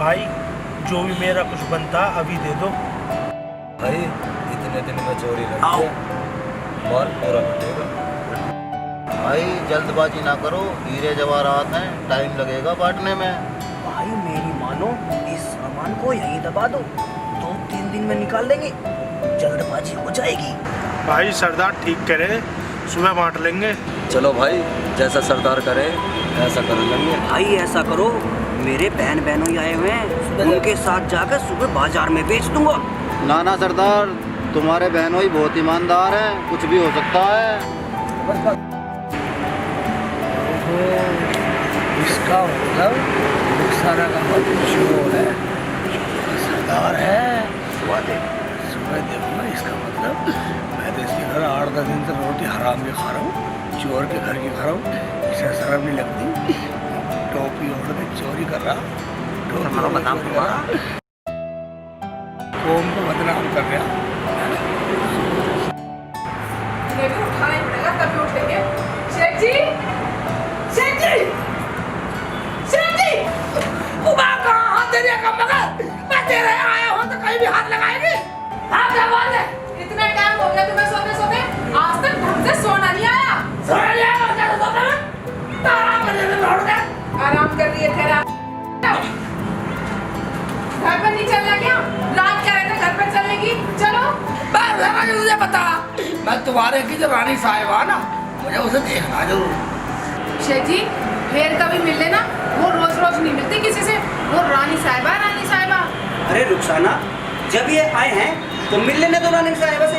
भाई जो भी मेरा कुछ बनता अभी दे दो। भाई इतने दिन में चोरी लगी, माल पूरा कटेगा। भाई जल्दबाजी ना करो, हीरे जवाहरात हैं, टाइम लगेगा बांटने में। भाई मेरी मानो, इस सामान को यहीं दबा दो, 2-3 दिन में निकाल देंगे, जल्दबाजी हो जाएगी। भाई सरदार ठीक करे, सुबह बांट लेंगे। चलो भाई, जैसा सरदार करे ऐसा कर लेंगे। भाई ऐसा करो, मेरे बहन बहनों आए हुए हैं, उनके साथ जाकर सुबह बाजार में बेच दूंगा। ना ना सरदार, तुम्हारे बहनों ही बहुत ईमानदार हैं, कुछ भी हो सकता है। इसका मतलब रुखसाना का मतलब है, सरदार है। सुबह देखो ना, इसका मतलब मैं तो इसके घर 8-10 दिन से रोटी हराम की खा रहा हूँ, चोर के घर की खा रहा हूँ, इसे शर्म नहीं लगती। टोपी ओढ़ के चोरी कर रहा, कौम को बदनाम कर रहा। उठाना ही पड़ेगा, तभी उठेंगे। शेख जी, शेख जी, शेख जी, उबा कहाँ हाथ दे दिया कम मगर? मैं तेरे आया हूँ तो कहीं भी हाथ लगाएगी? हाँ क्या बात है? इतना टाइम हो गया तुम्हें सोते-सोते, आज तक ढंग से सोना नहीं आया। सोना नहीं आया और क्या सोते में? आराम करने में लौट गए। आराम कर रही है तेरा। घर पर नहीं चलना क्या? रात कह रहे थे घर पर चलने की, चलो। बस मुझे पता, मैं तुम्हारे की जो रानी साहिबा ना, मुझे उसे देखना जरूर। शेख जी, फिर कभी मिल लेना, वो रोज-रोज नहीं मिलती किसी से, वो रानी साहिबा, रानी साहिबा। अरे रुखसाना, जब ये आए हैं तो मिल लेने दो रानी साहिबा से,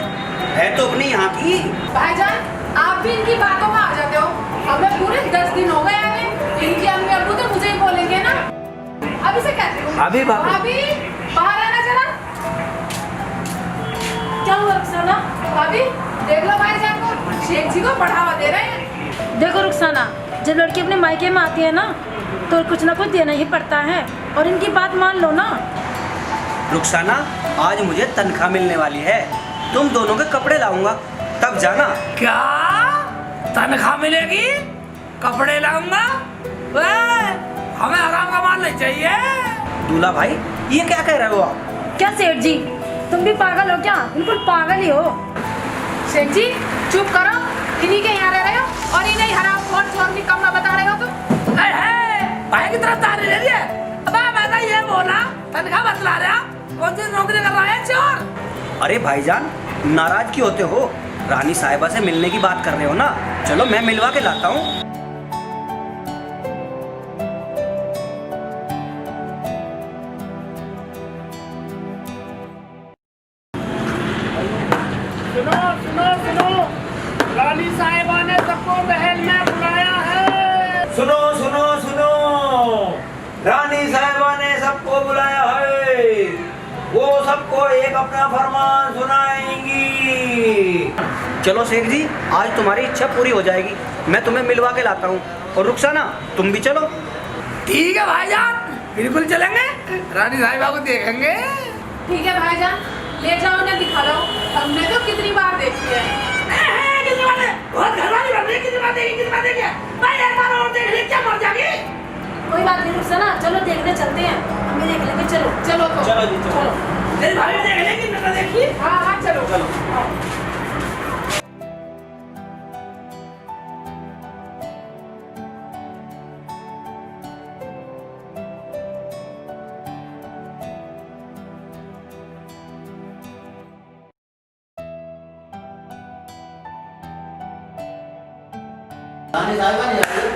है तो अपनी यहाँ की। भाईजान, आप भी इनकी बातों में आ जाते हो। हमें पूरे 10 दिन हो गए हैं, इनके अम्मी अब्बू तो मुझे ही बोलेंगे ना। अभी से कहती हूँ। अभी बाहर आना जरा। क्या हुआ रुखसाना? भाभी, देख लो भाईजान को, शेख जी को बढ़ावा दे रहे हैं। देखो रुखसाना, जब लड़की अपने मायके में आती है ना, तो कुछ ना कुछ देना ही पड़ता है, और इनकी बात मान लो ना। रुखसाना, आज मुझे तनख्वाह मिलने वाली है, तुम दोनों के कपड़े लाऊंगा, तब जाना। क्या तनख्वाह मिलेगी? कपड़े लाऊंगा? हमें आराम का माल नहीं चाहिए। दूल्हा भाई, ये क्या कह रहे हो आप? क्या सेठ जी, तुम भी पागल हो क्या? बिल्कुल पागल ही हो। शेख जी, चुप करो, इन्हीं के यहाँ रह रहे हो और इन्हें हराम खोर चोर निकम्मा बता रहे हो तुम। भाई की तरफ तारी ले लिया। अब मैं ये बोला, तनख्वाह बतला रहा, कौन सी नौकरी कर रहा है चोर? अरे भाईजान, नाराज क्यों होते हो? रानी साहिबा से मिलने की बात कर रहे हो ना, चलो मैं मिलवा के लाता हूँ। सुनो सुनो सुनो, रानी साहिबा ने सबको महल में बुलाया है। सुनो सुनो सुनो, रानी साहिबा ने सबको बुलाया है, वो सबको एक अपना फरमान सुनाएंगी। चलो शेख जी, आज तुम्हारी इच्छा पूरी हो जाएगी, मैं तुम्हें मिलवा के लाता हूँ। और रुखसाना, तुम भी चलो। ठीक है भाईजान, बिल्कुल चलेंगे, रानी साहिबा को देखेंगे। ठीक है भाईजान, ले जाओ उन्हें दिखा लो, हमने तो कितनी बार देखी है। कितनी बार है? बहुत घरवाली बन रही, कितनी बार देखी, कितनी बार देखी है? भाई एक बार और देख ली, क्या मर जाएगी? कोई बात नहीं रुखसाना, चलो देखने चलते हैं, हम भी देख लेंगे। चलो चलो तो। चलो जी, चलो। तेरी भाभी देख लेगी, मैं देखी। हाँ हाँ चलो। रानी साहिबा नहीं आ रही,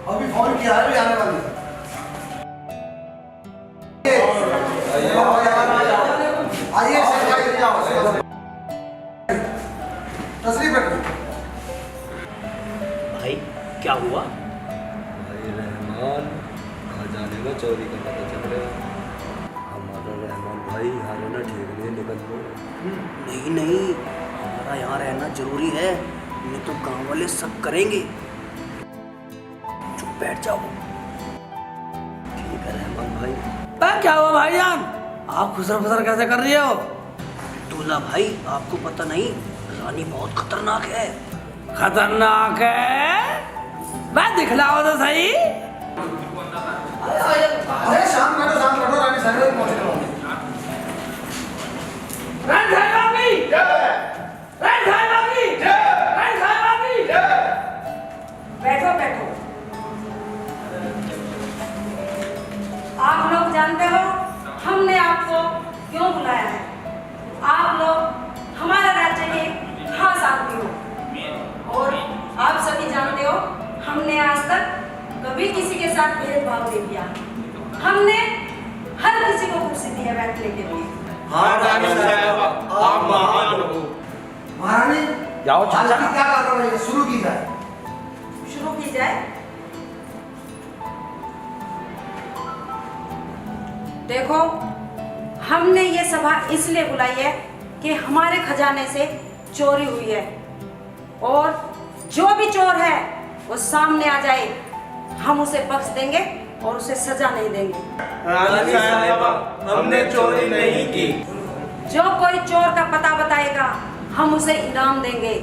अभी फोन किया है, अभी आने वाली है। आइए शेख भाई, जाओ तस्वीर बैठ। भाई क्या हुआ? भाई रहमान खजाने में चोरी का पता चल रहा है। हमारा रहमान भाई यहाँ रहना ठीक नहीं, निकल लो। नहीं नहीं, हमारा यहाँ रहना जरूरी है, नहीं तो गांव वाले सब करेंगे। चुप बैठ जाओ। ठीक है रहमान भाई। क्या हुआ भाईजान, आप खुसर फुसर कैसे कर रही हो? दूल्हा भाई, आपको पता नहीं, रानी बहुत खतरनाक है। खतरनाक है? मैं दिखलाओ तो सही। अरे शांत बैठो, शांत बैठो, जानते हो हमने आपको क्यों बुलाया है। आप लोग हमारे राज्य के खास आदमी हो और आप सभी जानते हो हमने आज तक कभी किसी के साथ भेदभाव नहीं किया। हमने हर किसी को कुर्सी दी है बैठने के लिए। हाँ रानी साहब, आप महान हो। महारानी जाओ आज की क्या कार्रवाई है, शुरू की जाए। शुरू की जाए। देखो हमने ये सभा इसलिए बुलाई है कि हमारे खजाने से चोरी हुई है और जो भी चोर है वो सामने आ जाए, हम उसे बख्श देंगे और उसे सजा नहीं देंगे। रानी साहब, हमने चोरी नहीं की। जो कोई चोर का पता बताएगा हम उसे इनाम देंगे।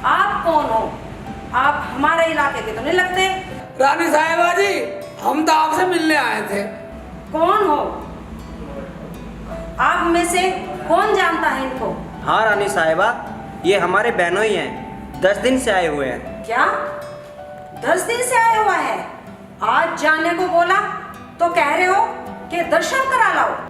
आप कौन हो? आप हमारे इलाके के तो नहीं लगते। रानी साहिबा जी, हम तो आपसे मिलने आए थे। कौन हो आप में से? कौन जानता है इनको? हाँ रानी साहिबा, ये हमारे बहनों ही हैं, 10 दिन से आए हुए हैं। क्या 10 दिन से आया हुआ है? आज जाने को बोला तो कह रहे हो कि दर्शन करा लाओ।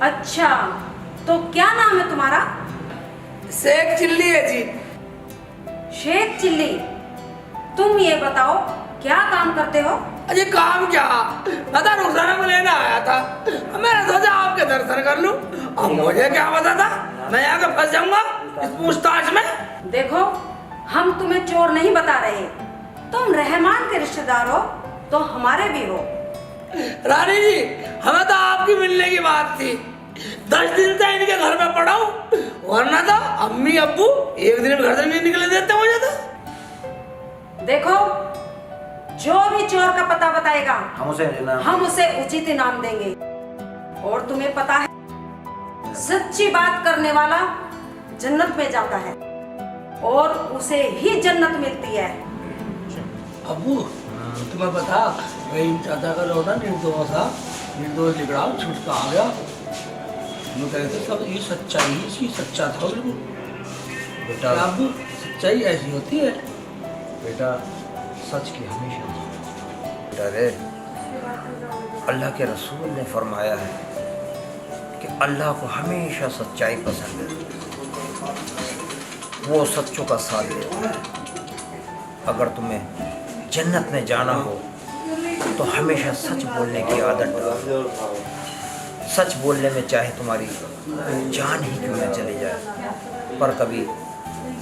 अच्छा, तो क्या नाम है तुम्हारा? शेख चिल्ली है जी। शेख चिल्ली, तुम ये बताओ क्या काम करते हो? अजी काम क्या, मैं तो रुखसाना को लेने आया था। मैंने सोचा आपके दर्शन कर लूं। अब मुझे क्या पता था मैं यहाँ फंस जाऊंगा इस पूछताछ में। देखो हम तुम्हें चोर नहीं बता रहे, तुम रहमान के रिश्तेदार हो तो हमारे भी हो। रानी जी, हमें तो आपकी मिलने की बात थी। 10 दिन से इनके घर में पड़ा हूँ, वरना तो अम्मी अब्बू एक दिन घर से नहीं निकले देते मुझे तो। देखो जो भी चोर का पता बताएगा हम उसे उचित इनाम देंगे। और तुम्हें पता है सच्ची बात करने वाला जन्नत में जाता है और उसे ही जन्नत मिलती है। अब्बू तुम्हें पता, रहीम चाचा का लौटा निर्दोष लिखड़ा छूट का आ गया। मैं कहते सब ये सच्चाई ही इसकी सच्चा था बिल्कुल। बेटा अब्बू सच्चाई ऐसी होती है। बेटा सच की हमेशा बेटा रे, अल्लाह के रसूल ने फरमाया है कि अल्लाह को हमेशा सच्चाई पसंद है, वो सच्चों का साथ देता है। अगर तुम्हें जन्नत में जाना हो तो हमेशा सच बोलने की आदत डालो। सच बोलने में चाहे तुम्हारी जान ही क्यों न चली जाए, पर कभी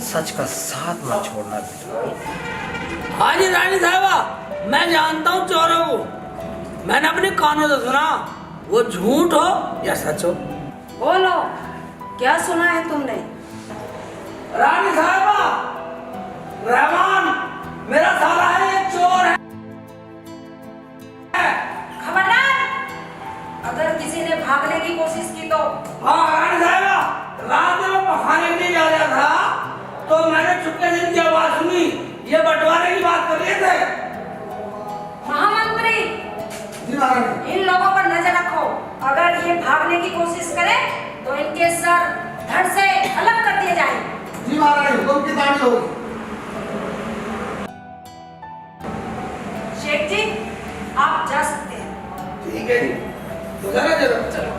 सच का साथ मत छोड़ना बेटा। हाँ जी रानी साहबा, मैं जानता हूँ चोरों को। मैंने अपने कानों से सुना, वो झूठ हो या सच हो। बोलो क्या सुना है तुमने? रानी साहबा, रहमान मेरा साला है, ये चोर है। खबरदार, अगर किसी ने भागने की कोशिश की तो। हाँ रानी साहबा, रात में मैं पखाने के लिए जा रहा था तो मैंने चुपके से इनकी आवाज सुनी, ये बंटवारे की बात कर रहे थे। महामंत्री, इन लोगों पर नजर रखो। अगर ये भागने की कोशिश करें तो इनके सर धड़ से अलग कर दिए जाएं। जी महारानी, हुक्म की तामील होगी। शेख जी आप जा सकते हैं। ठीक है जी, तो जरा जरा चलो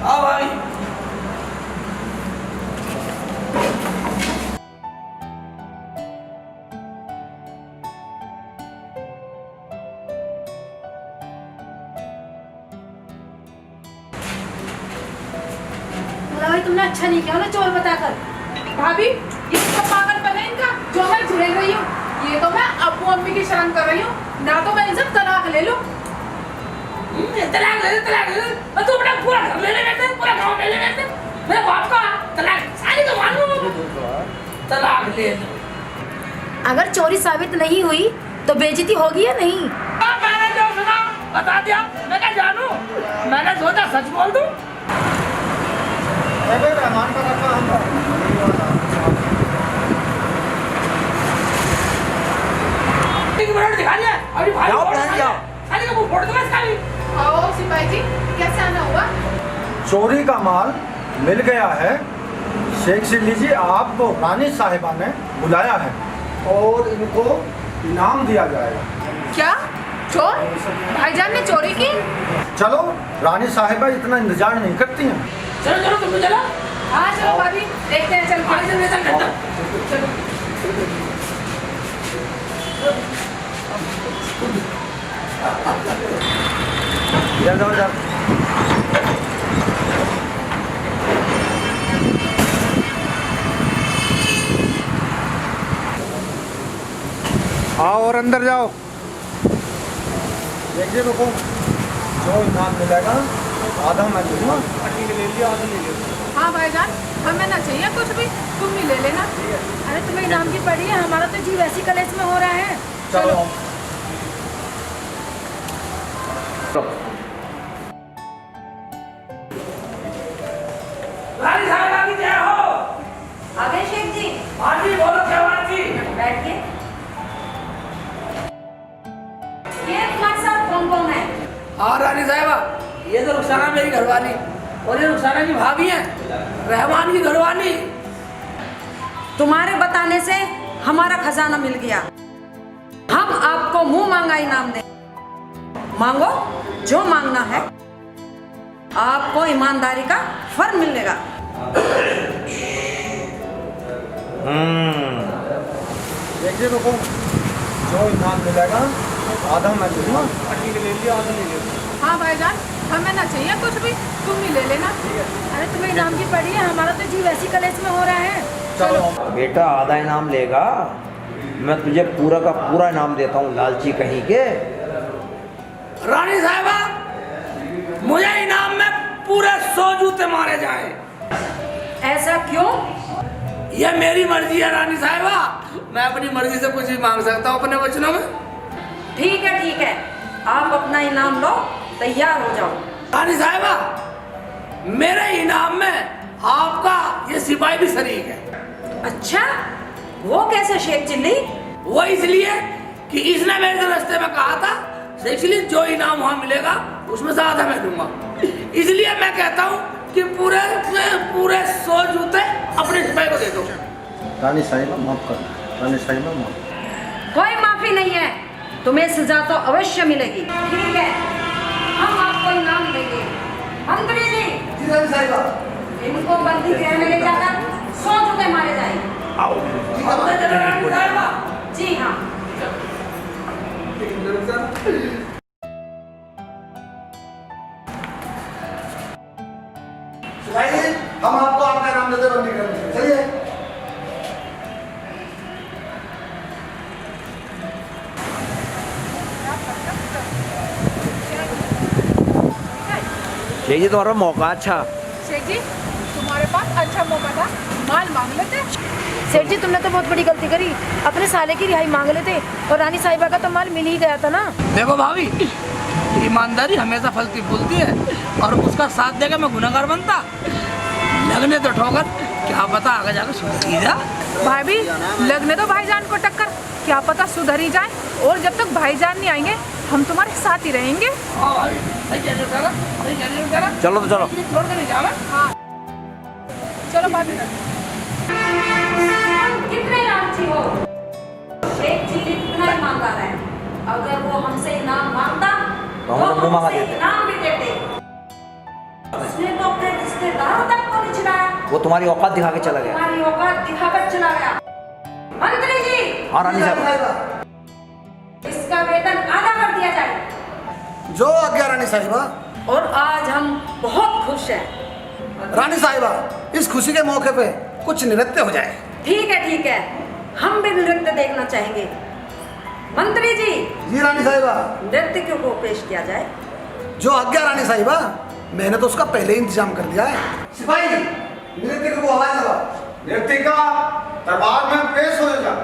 आओ भाई। भाई तुमने अच्छा नहीं किया ना चोर बताकर। भाभी ये सब पागलपन है इनका जो मैं झेल रही हूँ। ये तो मैं अब्बू अम्मी की शर्म कर रही हूँ, ना तो मैं इनसे तलाक ले लूँ। तलाक ले मैं तो अपना पूरा घर ले लेते, पूरा गांव ले लेते। मेरे बाप का तलाक सारी तो मान लो, तलाक ले लो। अगर चोरी साबित नहीं हुई तो बेइज्जती होगी या नहीं? मैंने जो सुना बता दिया, मैं क्या जानू। मैंने सोचा सच बोल दूं। रहमान का रखा हम जाओ प्रधान जाओ। आओ सिपाही जी, कैसे आना हुआ? चोरी का माल मिल गया है। शेख सिल्ली जी, आपको रानी साहिबा ने बुलाया है और इनको इनाम दिया जाएगा। क्या चोर? भाईजान ने चोरी की? चलो, रानी साहिबा इतना इंतजार नहीं करती हैं। हाँ चलो भाभी, देखते हैं चल के। चलो। इधर जाओ, इधर। आओ और अंदर जाओ। देखिए रुको, जो इनाम मिलेगा आधा मैं दूंगा। हाँ भाईजान, हमें ना चाहिए कुछ भी, तुम ही ले लेना। अरे तुम्हें इनाम की पड़ी है, हमारा तो जी वैसी कलेश में हो रहा है। चलो। रानी साहिबा की जय हो। आ गए शेख जी, हाँ जी, बोलो जवान जी। बैठिए। ये तुम्हारे साथ कौन कौन है? हाँ रानी साहिबा, ये तो रुखसाना मेरी घरवाली और ये रुखसाना की भाभी है, रहमान की घरवाली। तुम्हारे बताने से हमारा खजाना मिल गया। हम आपको मुंह मांगा इनाम दें। मांगो जो मांगना है, आपको ईमानदारी का फल मिलेगा। देखिए रुको, जो इनाम मिलेगा आधा मैं दूंगा। हाँ भाईजान, हमें ना चाहिए कुछ भी, तुम ही ले लेना। अरे तुम्हें इनाम की पड़ी है, हमारा तो जी वैसी कलेश में हो रहा है। चलो। बेटा, आधा इनाम लेगा, मैं तुझे पूरा का पूरा इनाम देता हूँ, लालची कहीं के। रानी साहिबा, मुझे इनाम में पूरे 100 जूते मारे जाए। ऐसा क्यों? ये मेरी मर्जी है रानी साहिबा, मैं अपनी मर्जी से कुछ भी मांग सकता हूँ अपने वचनों में। ठीक है, आप अपना इनाम लो, तैयार हो जाओ। रानी साहिबा, मेरे इनाम में आपका ये सिपाही भी शरीक है। अच्छा, वो कैसे शेख चिल्ली? वो इसलिए कि इसने मेरे रास्ते में कहा था, इसलिए जो इनाम वहाँ मिलेगा उसमें से आधा मैं दूंगा। इसलिए मैं कहता हूँ कि पूरे 100 जूते अपने सिपाही को दे दो। रानी साहिबा माफ कर, रानी साहिबा माफ। कोई माफी नहीं है, तुम्हें सजा तो अवश्य मिलेगी। ठीक है, हम आपको इनाम देंगे। मंत्री जी, इनको बंदी गृह में ले जाकर 100 जूते मारे जाएंगे। जी हाँ। हम आपको आपका नाम देते बंदी करेंगे। चलिए। शेख जी, तुम्हारा मौका अच्छा। शेख जी, तुम्हारे पास अच्छा मौका था, माल मांग लेते। सेठ जी, तुमने तो बहुत बड़ी गलती करी, अपने साले की रिहाई मांग लेते और रानी साहिबा का तो माल मिल ही गया था ना। देखो भाभी, ईमानदारी हमेशा फलती फूलती है और उसका साथ देकर मैं गुनहगार बनता। लगने तो ठोकर, क्या पता आगे जाकर सुधर जा। भाभी, लगने दो भाईजान को टक्कर, क्या पता सुधर ही जाए। और जब तक भाईजान नहीं आएंगे, हम तुम्हारे साथ ही रहेंगे। चलो तो चलो। छोड़ के नहीं जाना। हाँ चलो भाभी। कितने लालची हो? शेख चिल्ली कितना ईमानदार है। अगर वो हमसे इनाम मांगता तो हम मुंह मांगा हमसे देते। इनाम भी देते। उसने तो अपने रिश्तेदारों तक को नहीं छिड़ाया। वो तुम्हारी औकात दिखा के चला गया। तुम्हारी औकात दिखाकर चला गया। मंत्री जी, हाँ रानी साहब, इसका वेतन आधा कर दिया जाए। जो आज्ञा रानी साहिबा। और आज हम बहुत खुश हैं। रानी साहिबा, इस खुशी के मौके पे कुछ नृत्य हो जाए। ठीक है, हम भी नृत्य देखना चाहेंगे। मंत्री जी, जी रानी साहिबा। नृत्य क्यों को पेश किया जाए? जो आज्ञा रानी साहिबा, मैंने तो उसका पहले ही इंतजाम कर दिया है। सिपाही, नृत्य को आवाज लगा। नृत्य का दरबार में पेश हो जा।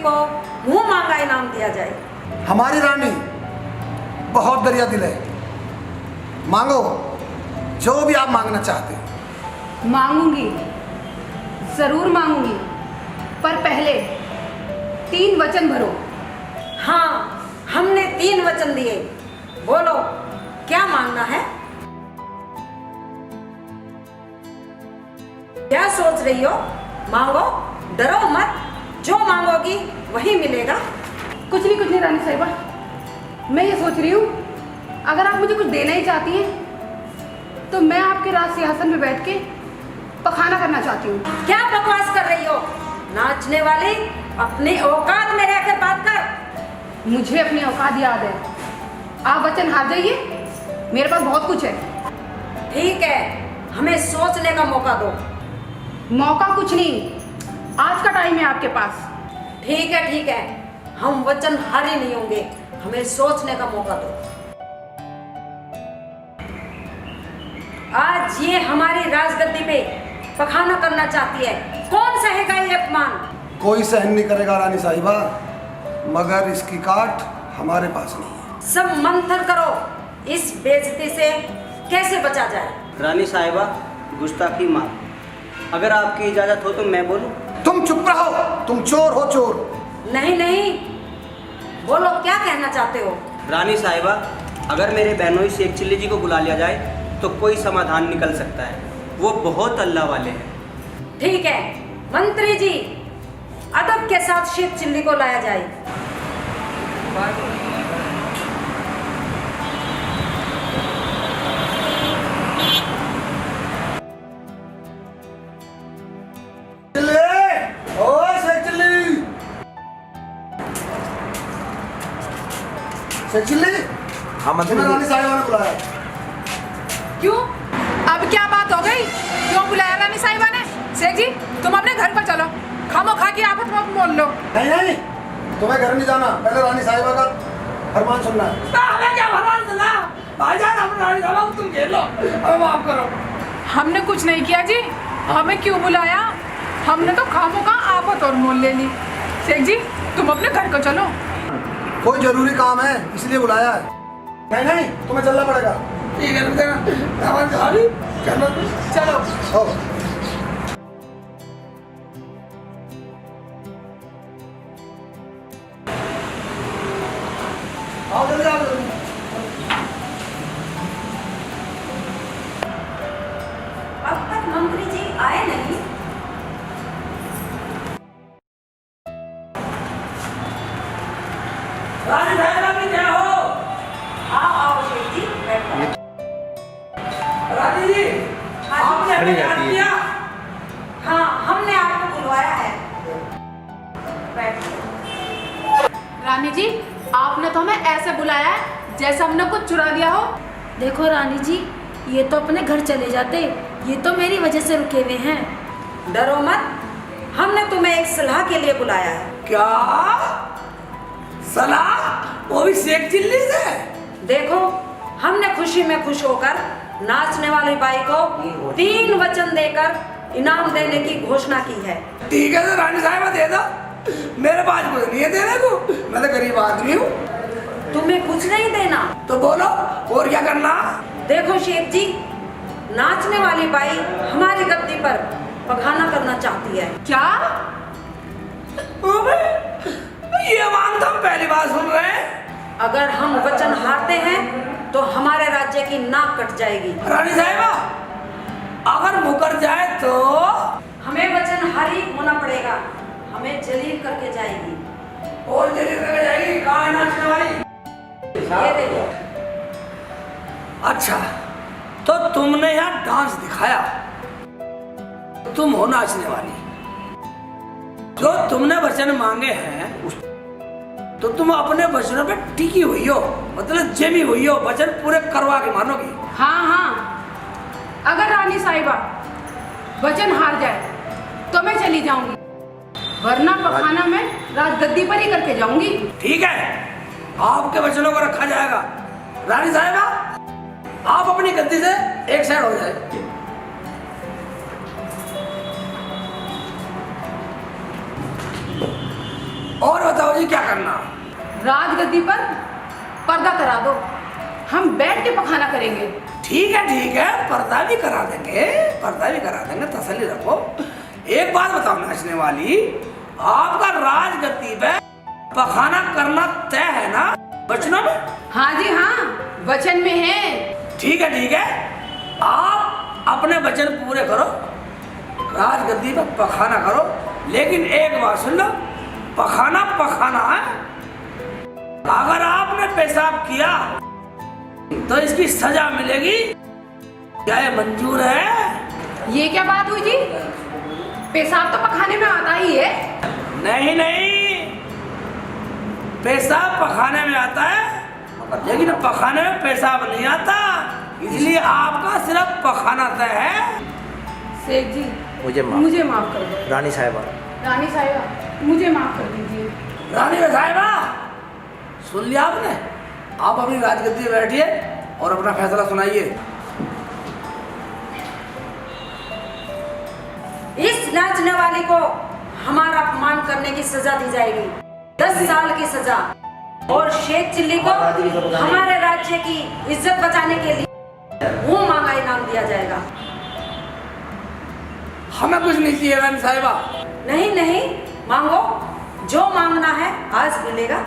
को मुंह मांगा इनाम दिया जाए। हमारी रानी बहुत दरिया दिल है, मांगो जो भी आप मांगना चाहते हो। मांगूंगी, जरूर मांगूंगी, पर पहले 3 वचन भरो। हाँ, हमने 3 वचन दिए, बोलो क्या मांगना है? क्या सोच रही हो? मांगो, डरो मत, जो मांगोगी वही मिलेगा। कुछ नहीं रानी साहिबा, मैं ये सोच रही हूँ अगर आप मुझे कुछ देना ही चाहती हैं तो मैं आपके राज सिंहासन में बैठ के पखाना करना चाहती हूँ। क्या बकवास कर रही हो? नाचने वाली, अपनी औकात में रहकर बात कर। मुझे अपनी औकात याद है। आप वचन हार जाइए, मेरे पास बहुत कुछ है। ठीक है, हमें सोचने का मौका दो। मौका कुछ नहीं, आज का टाइम है आपके पास। ठीक है, हम वचन हारे नहीं होंगे, हमें सोचने का मौका दो। आज ये हमारी राजगद्दी पे पखाना करना चाहती है, कौन सहेगा ये अपमान? कोई सहन नहीं करेगा रानी साहिबा, मगर इसकी काट हमारे पास नहीं है। सब मंथन करो, इस बेइज्जती से कैसे बचा जाए। रानी साहिबा, गुस्ताखी माफ। अगर आपकी इजाज़त हो तो मैं बोलूं? तुम चुप रहो, तुम चोर हो चोर। नहीं, बोलो क्या कहना चाहते हो? रानी साहिबा, अगर मेरे बहनोई शेख चिल्ली जी को बुला लिया जाए तो कोई समाधान निकल सकता है, वो बहुत अल्लाह वाले हैं। ठीक है, मंत्री जी, अदब के साथ शेख चिल्ली को लाया जाए। हाँ मंत्री, रानी साहिबा ने बुलाया। क्यों? अब क्या बात हो गई? क्यों बुलाया रानी साहिबा ने? शेख जी, तुम अपने घर पर चलो, खामोखा की आफत मत बोल लो। नहीं, तुम्हें घर नहीं जाना, पहले रानी साहिबा का फरमान सुनना है। हमें क्या फरमान सुनना? भाईजान, हम रानी साहिबा को तुम घेर लो, हमें माफ करो। हमने कुछ नहीं किया जी, हमें क्यों बुलाया? हमने तो खामोखा आफत और मोल ले ली। शेख जी, तुम अपने घर को चलो। कोई जरूरी काम है इसलिए बुलाया है। नहीं, तुम्हें चलना पड़ेगा। ठीक है, चलो। हो। आओ जल्दी, आओ जल्दी। अब तक मंत्री जी आए नहीं। रानी साहिबा भी क्या हो? आओ शेख जी, बैठो। रानी जी, आपने हमें याद किया? हाँ, हमने आपको बुलवाया है। बैठो। रानी जी, आपने तो हमें ऐसे बुलाया है जैसे हमने कुछ चुरा लिया हो। देखो रानी जी, ये तो अपने घर चले जाते, ये तो मेरी वजह से रुके हुए हैं। डरो मत, हमने तुम्हें एक सलाह के लिए बुलाया है। क्या सलाह? वो भी शेख चिल्ली से? देखो, हमने खुशी में खुश होकर नाचने वाली बाई को 3 वचन देकर इनाम देने की घोषणा की है। ठीक है, तो रानी साहिबा दे दो, मेरे पास कुछ नहीं है देने को, मैं तो गरीब आदमी हूँ। तुम्हें कुछ नहीं देना तो बोलो, और क्या करना? देखो शेख जी, नाचने वाली बाई हमारी गद्दी पर पखाना करना चाहती है। क्या? ये मांग तो हम पहली बार सुन रहे हैं। अगर हम वचन हारते हैं तो हमारे राज्य की नाक कट जाएगी। रानी साहिबा, अगर मुकर जाए तो? हमें वचन हारी होना पड़ेगा, हमें जलील करके जाएगी। और जल्दी करके जाएगी? कहाँ है नाचने वाली? ये देखो। अच्छा, तो तुमने यहाँ डांस दिखाया, तुम हो नाचने वाली। जो तुमने वचन मांगे हैं तो तुम अपने वचनों पे टिकी हुई हो, मतलब जमी हुई हो, वचन पूरे करवा के मानोगी। हाँ, अगर रानी साहिबा वचन हार जाए तो मैं चली जाऊंगी, वरना पखाना मैं राजगद्दी पर ही करके जाऊंगी। ठीक है, आपके वचनों को रखा जाएगा। रानी साहिबा, आप अपनी गद्दी से एक साइड हो जाए। और करना। राजगद्दी पर पर्दा करा दो, हम बैठ के पखाना करेंगे। ठीक है, पर्दा भी करा देंगे, तसल्ली रखो। एक बात बताओ नाचने वाली, आपका राजगद्दी पे पखाना करना तय है ना वचनों में? हाँ जी हाँ, वचन में है। ठीक है, आप अपने वचन पूरे करो, राजगद्दी पे पखाना करो, लेकिन एक बात सुन लो, पखाना है। अगर आपने पेशाब किया तो इसकी सजा मिलेगी, क्या ये मंजूर है? ये क्या बात हुई जी? पेशाब तो पखाने में आता ही है। नहीं, पेशाब पखाने में आता है, लेकिन पखाने में पेशाब नहीं आता, इसलिए आपका सिर्फ पखाना तय है। शेख जी मुझे माफ कर दो। रानी साहिबा, मुझे माफ कर दीजिए। रानी साहिबा, सुन लिया आपने? आप अपनी राजगद्दी में बैठिए और अपना फैसला सुनाइए। इस नाचने वाले को हमारा अपमान करने की सजा दी जाएगी, 10 साल की सजा, और शेख चिल्ली को हमारे राज्य की इज्जत बचाने के लिए वो मांगा इनाम दिया जाएगा। हमें कुछ नहीं चाहिए रानी साहिबा। नहीं, मांगो, जो मांगना है आज मिलेगा।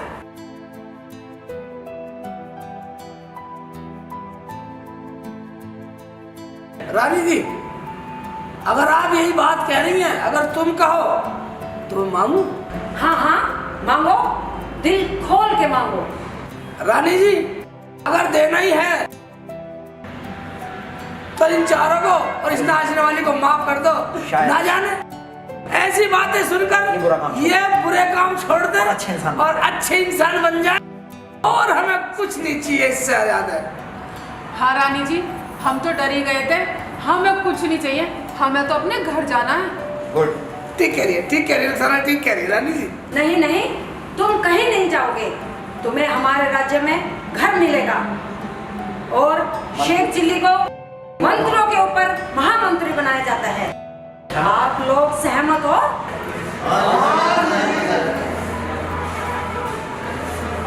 रानी जी, अगर आप यही बात कह रही हैं, अगर तुम कहो तो मांगू। हाँ, मांगो, दिल खोल के मांगो। रानी जी, अगर देना ही है तो इन चारों को और इस नाचने वाली को माफ कर दो। ना जाने ऐसी बातें सुनकर ये बुरे काम छोड़ दे और अच्छे इंसान बन जाए, और हमें कुछ नहीं चाहिए इससे ज्यादा। हाँ रानी जी, हम तो डर ही गए थे, हमें कुछ नहीं चाहिए, हमें तो अपने घर जाना है। गुड, ठीक कह रही है रानी जी। नहीं, तुम कहीं नहीं जाओगे, तुम्हें हमारे राज्य में घर मिलेगा, और शेख चिल्ली को मंत्रियों के ऊपर महामंत्री बनाया जाता है। आप लोग सहमत हो?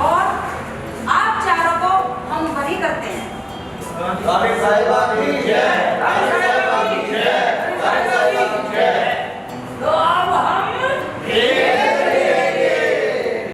और आप चारों को हम बरी करते हैं।